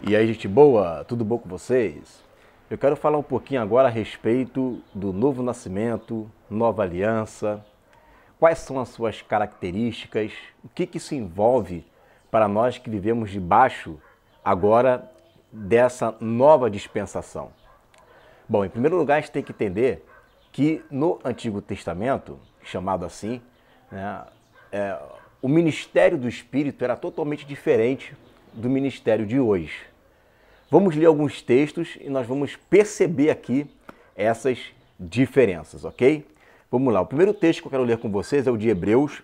E aí, gente boa, tudo bom com vocês? Eu quero falar um pouquinho agora a respeito do novo nascimento, nova aliança, quais são as suas características, o que isso envolve para nós que vivemos debaixo agora dessa nova dispensação. Bom, em primeiro lugar, a gente tem que entender que no Antigo Testamento, chamado assim, o ministério do Espírito era totalmente diferente do ministério de hoje. Vamos ler alguns textos e nós vamos perceber aqui essas diferenças, ok? Vamos lá, o primeiro texto que eu quero ler com vocês é o de Hebreus,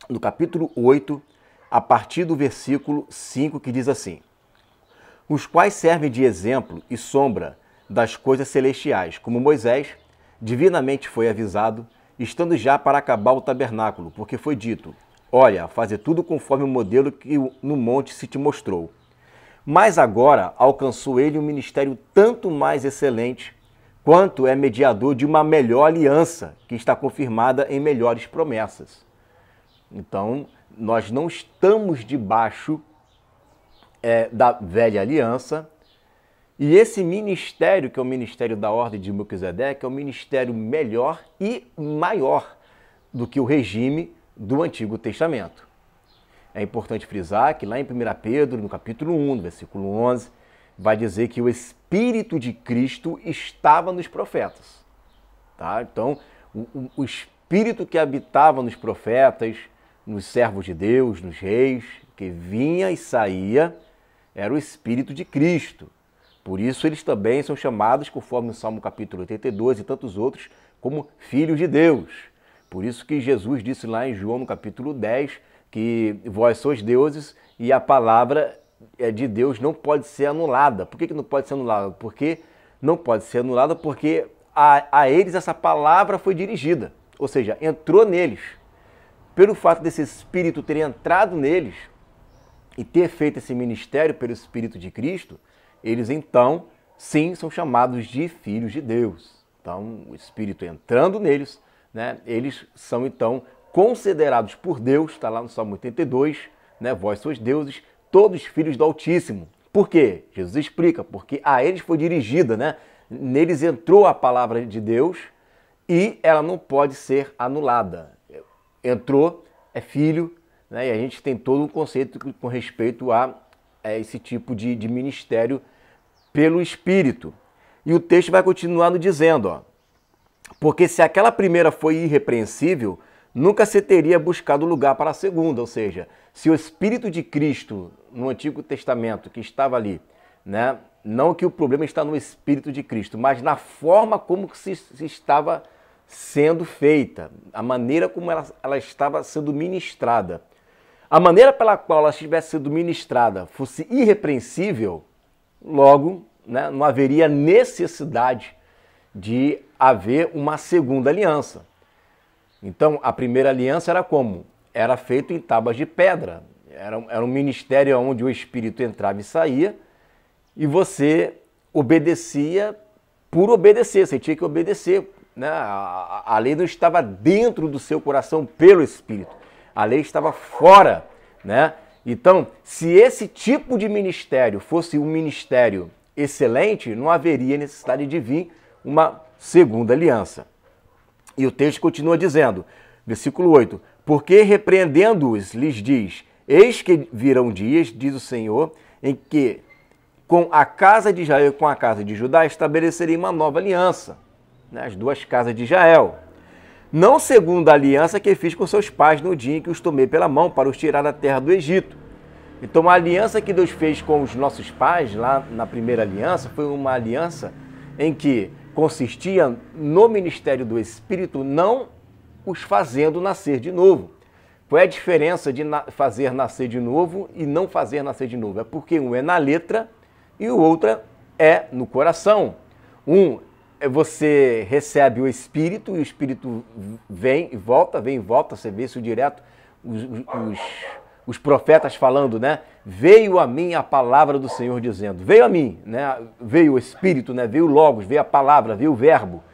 no capítulo 8, a partir do versículo 5, que diz assim: os quais servem de exemplo e sombra das coisas celestiais, como Moisés divinamente foi avisado, estando já para acabar o tabernáculo, porque foi dito: olha, faze tudo conforme o modelo que no monte se te mostrou. Mas agora alcançou ele um ministério tanto mais excelente, quanto é mediador de uma melhor aliança, que está confirmada em melhores promessas. Então, nós não estamos debaixo da velha aliança, e esse ministério, que é o ministério da ordem de Melquisedeque, é um ministério melhor e maior do que o regime do Antigo Testamento. É importante frisar que lá em 1 Pedro, no capítulo 1, no versículo 11, vai dizer que o Espírito de Cristo estava nos profetas. Tá? Então, o Espírito que habitava nos profetas, nos servos de Deus, nos reis, que vinha e saía, era o Espírito de Cristo. Por isso eles também são chamados, conforme o Salmo capítulo 82 e tantos outros, como filhos de Deus. Por isso que Jesus disse lá em João, no capítulo 10, que vós sois deuses e a palavra de Deus não pode ser anulada. Por que não pode ser anulada? Porque não pode ser anulada porque a eles essa palavra foi dirigida, ou seja, entrou neles. Pelo fato desse Espírito ter entrado neles e ter feito esse ministério pelo Espírito de Cristo, eles então, sim, são chamados de filhos de Deus. Então, o Espírito entrando neles, eles são então considerados por Deus, está lá no Salmo 82, vós sois deuses, todos filhos do Altíssimo. Por quê? Jesus explica, porque a eles foi dirigida, neles entrou a palavra de Deus e ela não pode ser anulada. Entrou, é filho, e a gente tem todo um conceito com respeito a esse tipo de ministério pelo Espírito. E o texto vai continuando dizendo, porque se aquela primeira foi irrepreensível, nunca se teria buscado lugar para a segunda, ou seja, se o Espírito de Cristo no Antigo Testamento que estava ali, não que o problema está no Espírito de Cristo, mas na forma como se estava sendo feita, a maneira como ela estava sendo ministrada. A maneira pela qual ela estivesse sendo ministrada fosse irrepreensível, logo não haveria necessidade de haver uma segunda aliança. Então, a primeira aliança era como? Era feito em tábuas de pedra. Era um ministério onde o Espírito entrava e saía e você obedecia por obedecer. Você tinha que obedecer. A lei não estava dentro do seu coração pelo Espírito. A lei estava fora. Então, se esse tipo de ministério fosse um ministério excelente, não haveria necessidade de vir uma segunda aliança. E o texto continua dizendo, versículo 8, porque repreendendo-os, lhes diz, eis que virão dias, diz o Senhor, em que com a casa de Israel e com a casa de Judá estabelecerei uma nova aliança, as duas casas de Israel. Não segundo a aliança que fiz com seus pais no dia em que os tomei pela mão para os tirar da terra do Egito. Então a aliança que Deus fez com os nossos pais, lá na primeira aliança, foi uma aliança em que consistia no ministério do Espírito não os fazendo nascer de novo. Qual é a diferença de fazer nascer de novo e não fazer nascer de novo? É porque um é na letra e o outro é no coração. Um você recebe o Espírito e o Espírito vem e volta, você vê isso direto, os profetas falando, veio a mim a palavra do Senhor dizendo, veio a mim, veio o Espírito, veio o Logos, veio a palavra, veio o Verbo,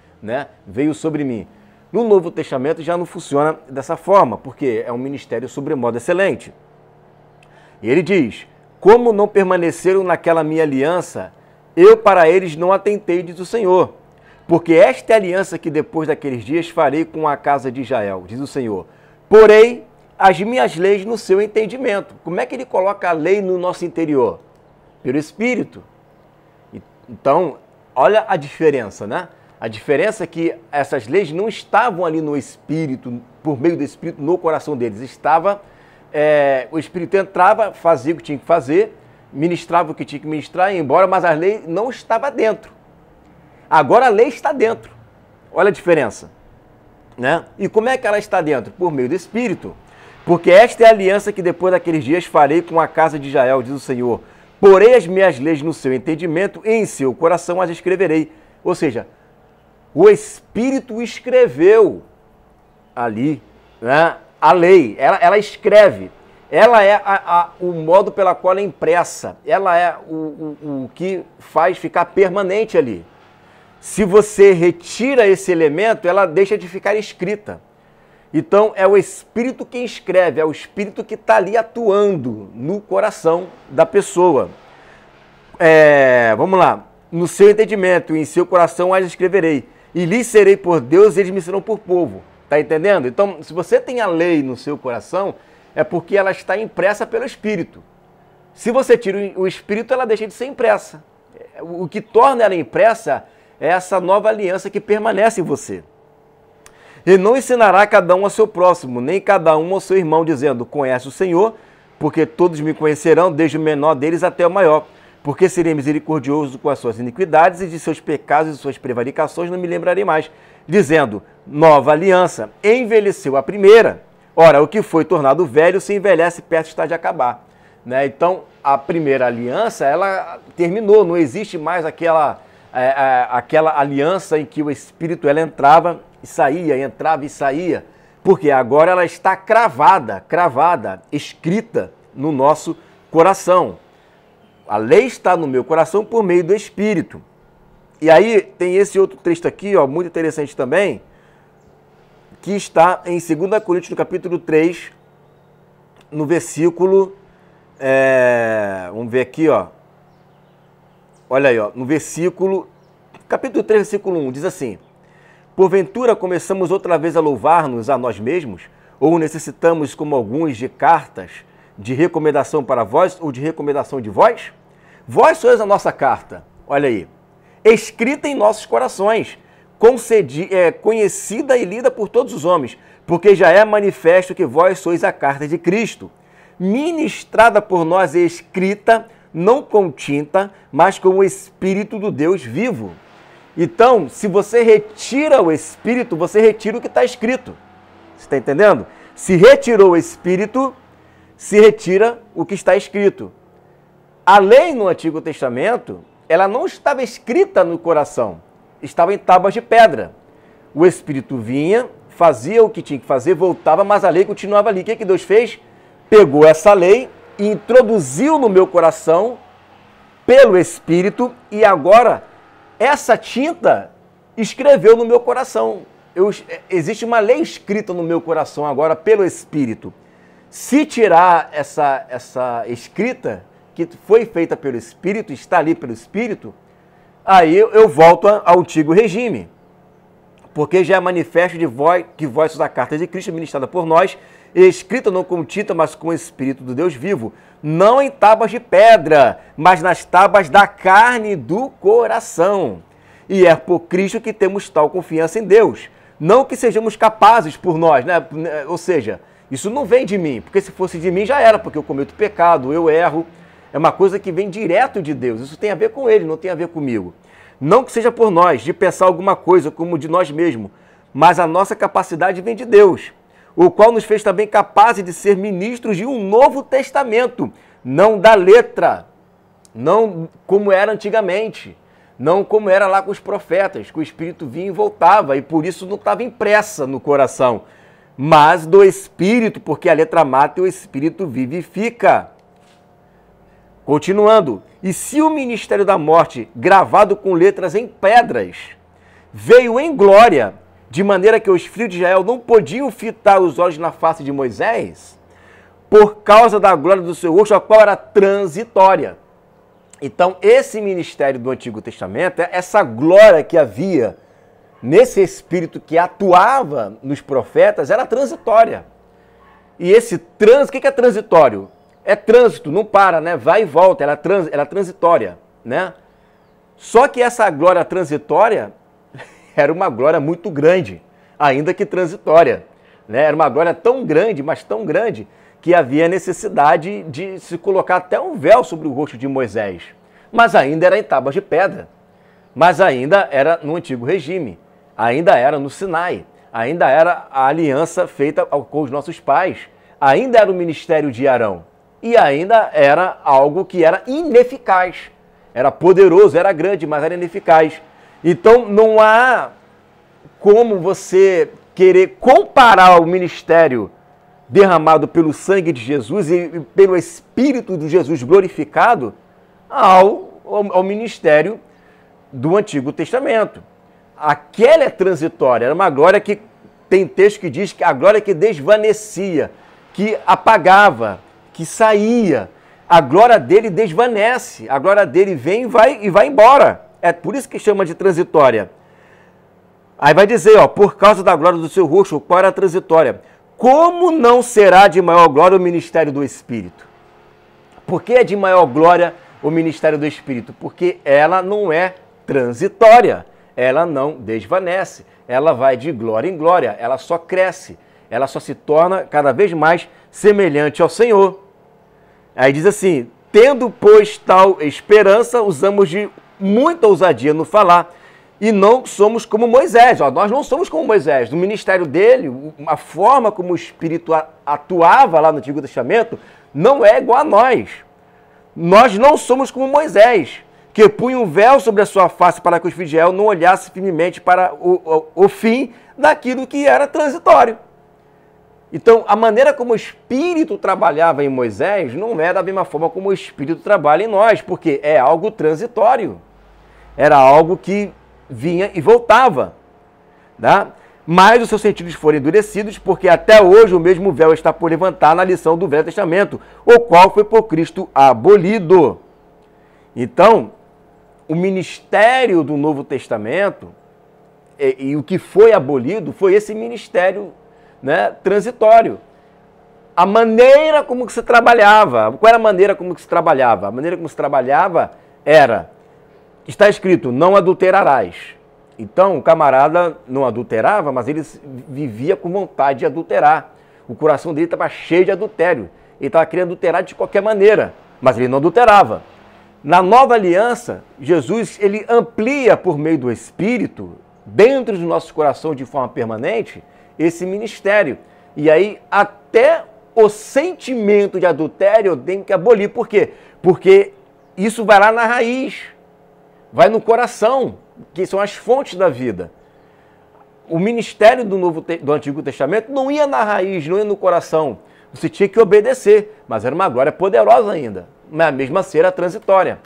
veio sobre mim. No Novo Testamento já não funciona dessa forma, porque é um ministério sobremodo excelente. E ele diz, como não permaneceram naquela minha aliança, eu para eles não atentei, diz o Senhor. Porque esta é a aliança que depois daqueles dias farei com a casa de Israel, diz o Senhor. Porei as minhas leis no seu entendimento. Como é que ele coloca a lei no nosso interior? Pelo Espírito. Então, olha a diferença, né? A diferença é que essas leis não estavam ali no Espírito, por meio do Espírito, no coração deles. O Espírito entrava, fazia o que tinha que fazer, ministrava o que tinha que ministrar, ia embora, mas a lei não estava dentro. Agora a lei está dentro. Olha a diferença, né? E como é que ela está dentro? Por meio do Espírito. Porque esta é a aliança que depois daqueles dias farei com a casa de Israel, diz o Senhor. Porei as minhas leis no seu entendimento e em seu coração as escreverei. Ou seja, o Espírito escreveu ali, né, a lei. Ela escreve. Ela é o modo pela qual ela é impressa. Ela é o que faz ficar permanente ali. Se você retira esse elemento, ela deixa de ficar escrita. Então, é o Espírito quem escreve, é o Espírito que está ali atuando no coração da pessoa. Vamos lá. No seu entendimento e em seu coração as escreverei. E lhes serei por Deus e eles me serão por povo. Está entendendo? Então, se você tem a lei no seu coração, é porque ela está impressa pelo Espírito. Se você tira o Espírito, ela deixa de ser impressa. O que torna ela impressa é essa nova aliança que permanece em você. E não ensinará cada um ao seu próximo, nem cada um ao seu irmão, dizendo, conhece o Senhor, porque todos me conhecerão, desde o menor deles até o maior. Porque serei misericordioso com as suas iniquidades e de seus pecados e suas prevaricações não me lembrarei mais. Dizendo, nova aliança, envelheceu a primeira. Ora, o que foi tornado velho se envelhece, perto está de acabar. Né? Então, a primeira aliança, ela terminou, não existe mais aquela aliança em que o Espírito ela entrava e saía, porque agora ela está cravada, escrita no nosso coração. A lei está no meu coração por meio do Espírito. E aí tem esse outro texto aqui, ó, muito interessante também, que está em 2 Coríntios, no capítulo 3, no versículo, vamos ver aqui, ó. Olha aí, ó, no versículo, capítulo 3, versículo 1, diz assim, porventura começamos outra vez a louvar-nos a nós mesmos, ou necessitamos, como alguns, de cartas de recomendação para vós, ou de recomendação de vós? Vós sois a nossa carta, olha aí, escrita em nossos corações, conhecida e lida por todos os homens, porque já é manifesto que vós sois a carta de Cristo, ministrada por nós e escrita, não com tinta, mas com o Espírito do Deus vivo. Então, se você retira o Espírito, você retira o que está escrito. Você está entendendo? Se retirou o Espírito, se retira o que está escrito. A lei no Antigo Testamento, ela não estava escrita no coração, estava em tábuas de pedra. O Espírito vinha, fazia o que tinha que fazer, voltava, mas a lei continuava ali. O que Deus fez? Pegou essa lei e introduziu no meu coração pelo Espírito e agora essa tinta escreveu no meu coração. Existe uma lei escrita no meu coração agora pelo Espírito. Se tirar essa escrita que foi feita pelo Espírito, está ali pelo Espírito, aí eu volto ao antigo regime. Porque já é manifesto de vós, que vós sois a carta de Cristo, ministrada por nós, escrita não com tinta, mas com o Espírito do Deus vivo, não em tábuas de pedra, mas nas tábuas da carne do coração. E é por Cristo que temos tal confiança em Deus. Não que sejamos capazes por nós, né? Ou seja, isso não vem de mim, porque se fosse de mim já era, porque eu cometo pecado, eu erro. É uma coisa que vem direto de Deus. Isso tem a ver com Ele, não tem a ver comigo. Não que seja por nós, de pensar alguma coisa como de nós mesmos, mas a nossa capacidade vem de Deus, o qual nos fez também capazes de ser ministros de um novo testamento, não da letra, não como era antigamente, não como era lá com os profetas, que o Espírito vinha e voltava, e por isso não estava impressa no coração, mas do Espírito, porque a letra mata e o Espírito vivifica. Continuando, e se o ministério da morte, gravado com letras em pedras, veio em glória, de maneira que os filhos de Israel não podiam fitar os olhos na face de Moisés, por causa da glória do seu rosto, a qual era transitória. Então, esse ministério do Antigo Testamento, essa glória que havia nesse Espírito que atuava nos profetas, era transitória. E esse trânsito, o que é transitório? É trânsito, não para, né? Vai e volta, ela é transitória, né? Só que essa glória transitória era uma glória muito grande, ainda que transitória, né? Era uma glória tão grande, mas tão grande, que havia necessidade de se colocar até um véu sobre o rosto de Moisés. Mas ainda era em tábuas de pedra, mas ainda era no antigo regime, ainda era no Sinai, ainda era a aliança feita com os nossos pais, ainda era o ministério de Arão, e ainda era algo que era ineficaz. Era poderoso, era grande, mas era ineficaz. Então não há como você querer comparar o ministério derramado pelo sangue de Jesus e pelo Espírito de Jesus glorificado ao ministério do Antigo Testamento. Aquela é transitória, era uma glória que tem texto que diz que a glória que desvanecia, que apagava, que saía. A glória dele desvanece, a glória dele vem e vai embora. É por isso que chama de transitória. Aí vai dizer, ó, por causa da glória do seu rosto, qual era a transitória? Como não será de maior glória o ministério do Espírito? Por que é de maior glória o ministério do Espírito? Porque ela não é transitória, ela não desvanece, ela vai de glória em glória, ela só cresce, ela só se torna cada vez mais semelhante ao Senhor. Aí diz assim, tendo, pois, tal esperança, usamos de muita ousadia no falar, e não somos como Moisés. Ó, nós não somos como Moisés. No ministério dele, a forma como o Espírito atuava lá no Antigo Testamento não é igual a nós. Nós não somos como Moisés, que punha um véu sobre a sua face para que os filhos de Israel não olhassem firmemente para o fim daquilo que era transitório. Então, a maneira como o Espírito trabalhava em Moisés não é da mesma forma como o Espírito trabalha em nós, porque é algo transitório. Era algo que vinha e voltava. Tá? Mas os seus sentidos foram endurecidos, porque até hoje o mesmo véu está por levantar na lição do Velho Testamento, o qual foi por Cristo abolido. Então, o ministério do Novo Testamento, e o que foi abolido, foi esse ministério, né, transitório. A maneira como se trabalhava, qual era a maneira como se trabalhava? A maneira como se trabalhava era, está escrito, não adulterarás. Então, o camarada não adulterava, mas ele vivia com vontade de adulterar. O coração dele estava cheio de adultério. Ele estava querendo adulterar de qualquer maneira, mas ele não adulterava. Na nova aliança, Jesus ele amplia por meio do Espírito, dentro do nosso coração de forma permanente, esse ministério. E aí, até o sentimento de adultério tem que abolir. Por quê? Porque isso vai lá na raiz, vai no coração, que são as fontes da vida. O ministério do Antigo Testamento não ia na raiz, não ia no coração. Você tinha que obedecer, mas era uma glória poderosa ainda, mas mesmo assim era transitória.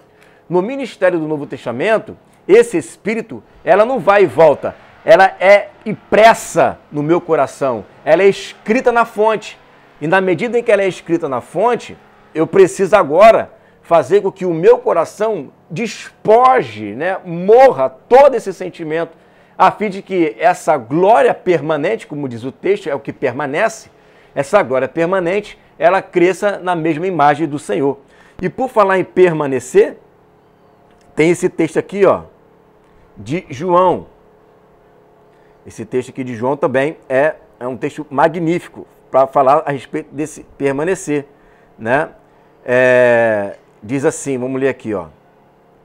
No ministério do Novo Testamento, esse Espírito, ela não vai e volta, ela é impressa no meu coração, ela é escrita na fonte. E na medida em que ela é escrita na fonte, eu preciso agora fazer com que o meu coração despoje, né, morra todo esse sentimento, a fim de que essa glória permanente, como diz o texto, é o que permanece, essa glória permanente, ela cresça na mesma imagem do Senhor. E por falar em permanecer, tem esse texto aqui, ó, de João. Esse texto aqui de João também é um texto magnífico para falar a respeito desse permanecer, né? Diz assim, vamos ler aqui, ó.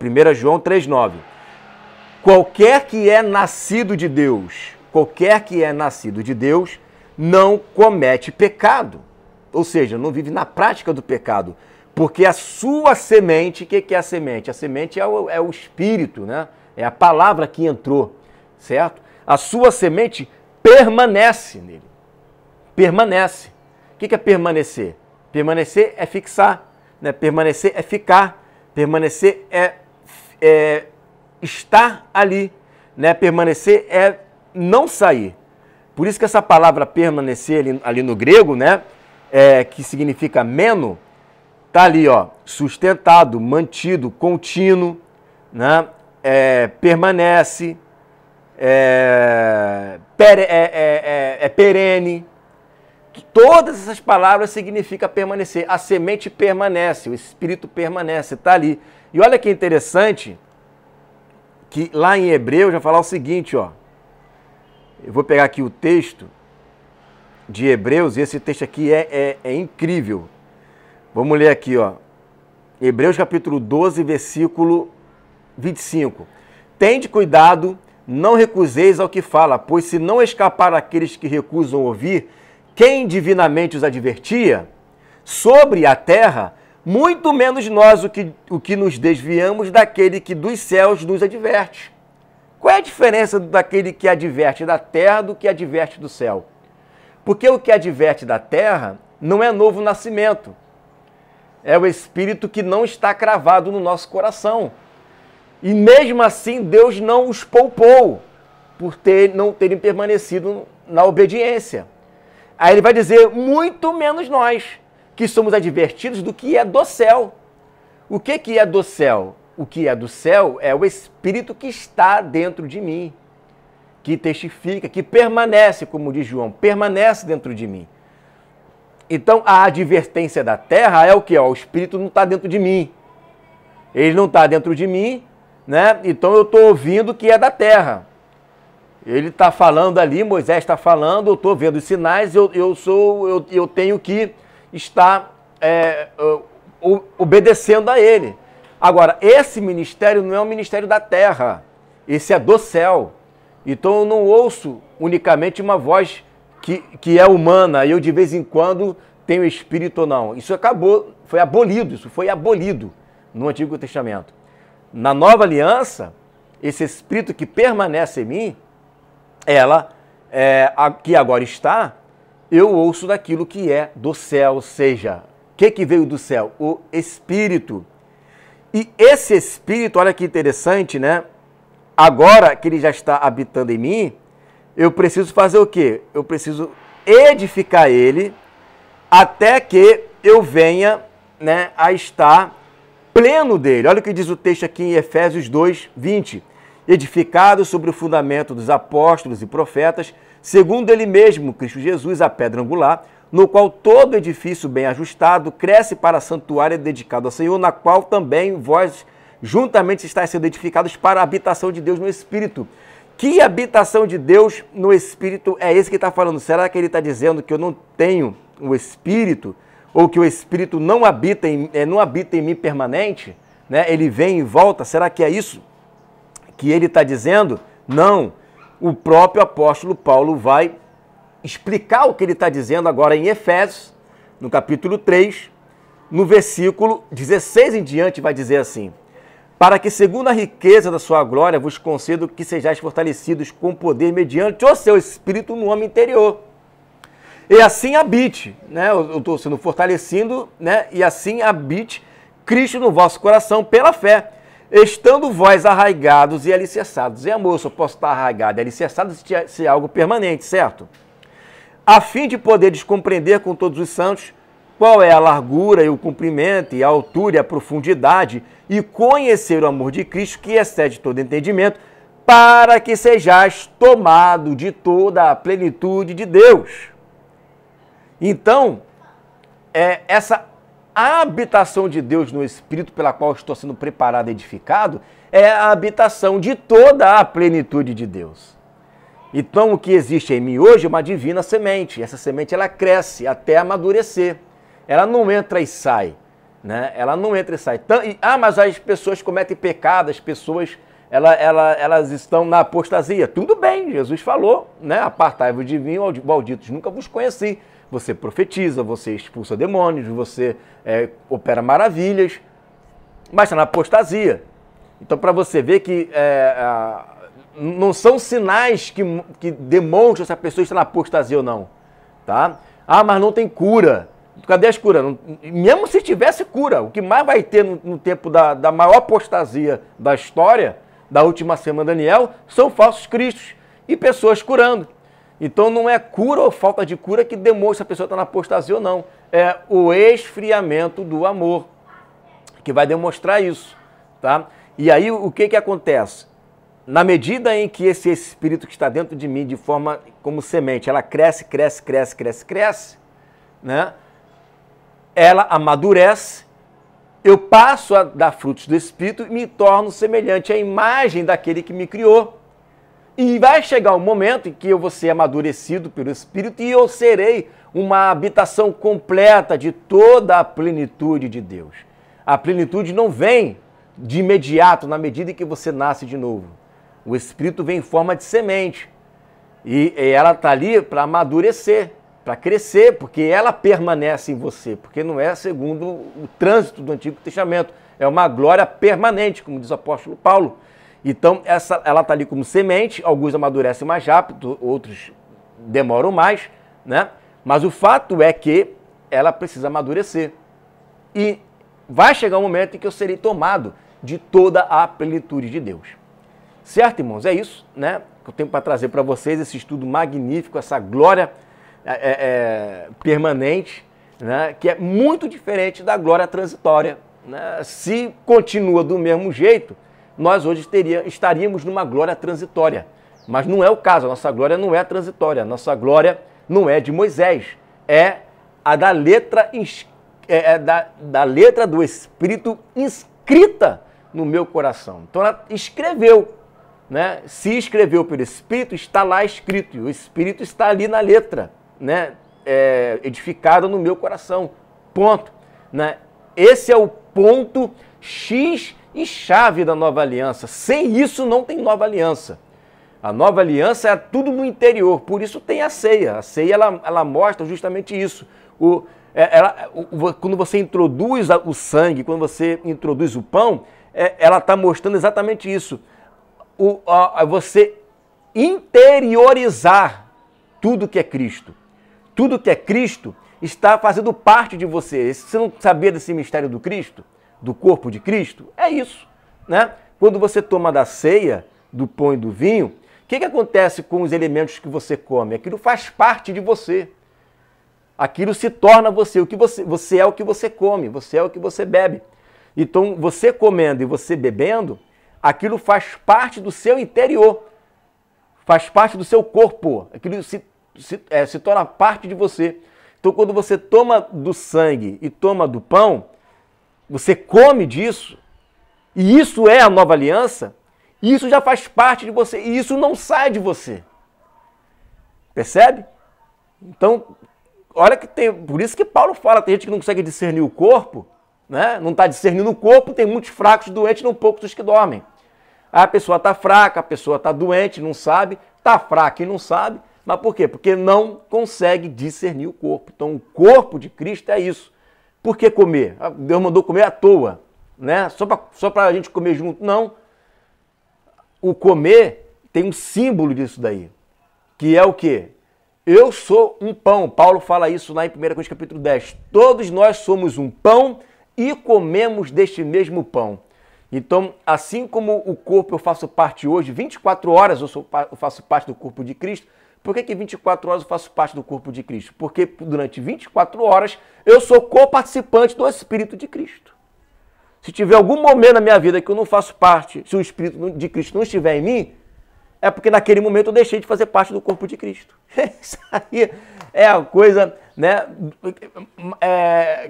1 João 3,9. Qualquer que é nascido de Deus, não comete pecado. Ou seja, não vive na prática do pecado. Porque a sua semente, o que é a semente? A semente é o Espírito, né? É a palavra que entrou, certo? A sua semente permanece nele. Permanece. O que é permanecer? Permanecer é fixar, né? Permanecer é ficar. Permanecer é estar ali, né? Permanecer é não sair. Por isso que essa palavra permanecer ali no grego, né? que significa meno, tá ali, ó, sustentado, mantido, contínuo, né? Permanece, perene. Todas essas palavras significam permanecer. A semente permanece, o Espírito permanece, tá ali. E olha que interessante, que lá em Hebreus vai falar o seguinte, ó. Eu vou pegar aqui o texto de Hebreus, e esse texto aqui é incrível. Vamos ler aqui, ó. Hebreus capítulo 12, versículo 25. Tende cuidado, não recuseis ao que fala, pois se não escapar aqueles que recusam ouvir, quem divinamente os advertia, sobre a terra, muito menos nós o que nos desviamos daquele que dos céus nos adverte. Qual é a diferença daquele que adverte da terra do que adverte do céu? Porque o que adverte da terra não é novo nascimento. É o Espírito que não está cravado no nosso coração. E mesmo assim, Deus não os poupou por não terem permanecido na obediência. Aí ele vai dizer, muito menos nós, que somos advertidos do que é do céu. O que é do céu? O que é do céu é o Espírito que está dentro de mim, que testifica, que permanece, como diz João, permanece dentro de mim. Então, a advertência da terra é o quê? O Espírito não está dentro de mim. Ele não está dentro de mim, né? Então, eu estou ouvindo o que é da terra. Ele está falando ali, Moisés está falando, eu estou vendo os sinais, eu tenho que estar obedecendo a ele. Agora, esse ministério não é um ministério da terra, esse é do céu. Então eu não ouço unicamente uma voz que é humana, e eu de vez em quando tenho espírito ou não. Isso foi abolido no Antigo Testamento. Na Nova Aliança, esse espírito que permanece em mim, que agora está, eu ouço daquilo que é do céu, ou seja, o que veio do céu? O Espírito. E esse Espírito, olha que interessante, né? Agora que ele já está habitando em mim, eu preciso fazer o quê? Eu preciso edificar ele até que eu venha, né, a estar pleno dele. Olha o que diz o texto aqui em Efésios 2, 20. Edificado sobre o fundamento dos apóstolos e profetas, segundo ele mesmo, Cristo Jesus, a pedra angular, no qual todo edifício bem ajustado cresce para santuário dedicado ao Senhor, na qual também vós juntamente estáis sendo edificados para a habitação de Deus no Espírito. Que habitação de Deus no Espírito é esse que está falando? Será que ele está dizendo que eu não tenho o Espírito? Ou que o Espírito não habita em mim permanente? Né? Ele vem e volta? Será que é isso que ele está dizendo? Não. O próprio apóstolo Paulo vai explicar o que ele está dizendo agora em Efésios, no capítulo 3, no versículo 16 em diante, vai dizer assim: para que, segundo a riqueza da sua glória, vos concedo que sejais fortalecidos com poder mediante o seu Espírito no homem interior. E assim habite, né? Eu estou sendo fortalecido, né? E assim habite Cristo no vosso coração pela fé, estando vós arraigados e alicerçados. É, moço, eu posso estar arraigado e alicerçado se é algo permanente, certo? A fim de poderes compreender com todos os santos qual é a largura e o comprimento e a altura e a profundidade, e conhecer o amor de Cristo que excede todo entendimento, para que sejais tomado de toda a plenitude de Deus. Então, essa habitação de Deus no Espírito pela qual estou sendo preparado e edificado é a habitação de toda a plenitude de Deus. Então, o que existe em mim hoje é uma divina semente. Essa semente, ela cresce até amadurecer. Ela não entra e sai, né? Ela não entra e sai. Mas as pessoas cometem pecado, as pessoas, elas estão na apostasia. Tudo bem, Jesus falou, né? Apartai-vos de mim, malditos, nunca vos conheci. Você profetiza, você expulsa demônios, você opera maravilhas, mas está na apostasia. Então, para você ver que não são sinais que demonstram se a pessoa está na apostasia ou não, tá? Mas não tem cura. Cadê as curas? Mesmo se tivesse cura, o que mais vai ter no tempo da maior apostasia da história, da última semana de Daniel, são falsos cristos e pessoas curando. Então não é cura ou falta de cura que demonstra se a pessoa está na apostasia ou não. o esfriamento do amor, que vai demonstrar isso, tá? E aí o que acontece? Na medida em que esse Espírito que está dentro de mim, de forma como semente, ela cresce, né? Ela amadurece, eu passo a dar frutos do Espírito e me torno semelhante à imagem daquele que me criou. E vai chegar um momento em que eu vou ser amadurecido pelo Espírito e eu serei uma habitação completa de toda a plenitude de Deus. A plenitude não vem de imediato, na medida em que você nasce de novo. O Espírito vem em forma de semente. E ela está ali para amadurecer, para crescer, porque ela permanece em você, porque não é segundo o trânsito do Antigo Testamento, é uma glória permanente, como diz o apóstolo Paulo. Então, ela está ali como semente, alguns amadurecem mais rápido, outros demoram mais, né? Mas o fato é que ela precisa amadurecer. E vai chegar um momento em que eu serei tomado de toda a plenitude de Deus. Certo, irmãos? É isso, né? Que eu tenho para trazer para vocês, esse estudo magnífico, essa glória permanente, né? Que é muito diferente da glória transitória, né? Se continua do mesmo jeito, nós hoje estaríamos numa glória transitória. Mas não é o caso, a nossa glória não é transitória, a nossa glória não é de Moisés, é a da letra, da letra do Espírito inscrita no meu coração. Então ela escreveu, né? Se escreveu pelo Espírito, está lá escrito, e o Espírito está ali na letra, né? Edificada no meu coração, ponto, né? Esse é o ponto X e chave da nova aliança. Sem isso não tem nova aliança. A nova aliança é tudo no interior, por isso tem a ceia. A ceia ela mostra justamente isso. Quando você introduz o sangue, quando você introduz o pão, ela está mostrando exatamente isso. Você interiorizar tudo que é Cristo. Tudo que é Cristo está fazendo parte de você. Você não sabia desse mistério do Cristo? Do corpo de Cristo? É isso, né? Quando você toma da ceia, do pão e do vinho, o que acontece com os elementos que você come? Aquilo faz parte de você. Aquilo se torna você. Você é o que você come, você é o que você bebe. Então, você comendo e você bebendo, aquilo faz parte do seu interior, faz parte do seu corpo, aquilo se torna parte de você. Então, quando você toma do sangue e toma do pão, você come disso, e isso é a nova aliança, e isso já faz parte de você, e isso não sai de você. Percebe? Então, olha que tem, por isso que Paulo fala, tem gente que não consegue discernir o corpo, né? Não está discernindo o corpo, tem muitos fracos, doentes, não poucos os que dormem. A pessoa está fraca, a pessoa está doente, não sabe, está fraca e não sabe, mas por quê? Porque não consegue discernir o corpo. Então, o corpo de Cristo é isso. Por que comer? Deus mandou comer à toa, né? Só para a gente comer junto. Não. O comer tem um símbolo disso daí, que é o quê? Eu sou um pão. Paulo fala isso lá em 1 Coríntios capítulo 10. Todos nós somos um pão e comemos deste mesmo pão. Então, assim como o corpo eu faço parte hoje, 24 horas eu faço parte do corpo de Cristo. Por que 24 horas eu faço parte do corpo de Cristo? Porque durante 24 horas eu sou co-participante do Espírito de Cristo. Se tiver algum momento na minha vida que eu não faço parte, se o Espírito de Cristo não estiver em mim, é porque naquele momento eu deixei de fazer parte do corpo de Cristo. Isso aí é a coisa, né,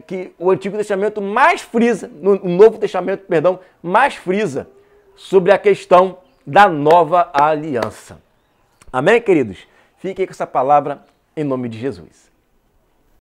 que o Antigo Testamento mais frisa, o Novo Testamento, perdão, mais frisa sobre a questão da nova aliança. Amém, queridos? Fiquem com essa palavra em nome de Jesus.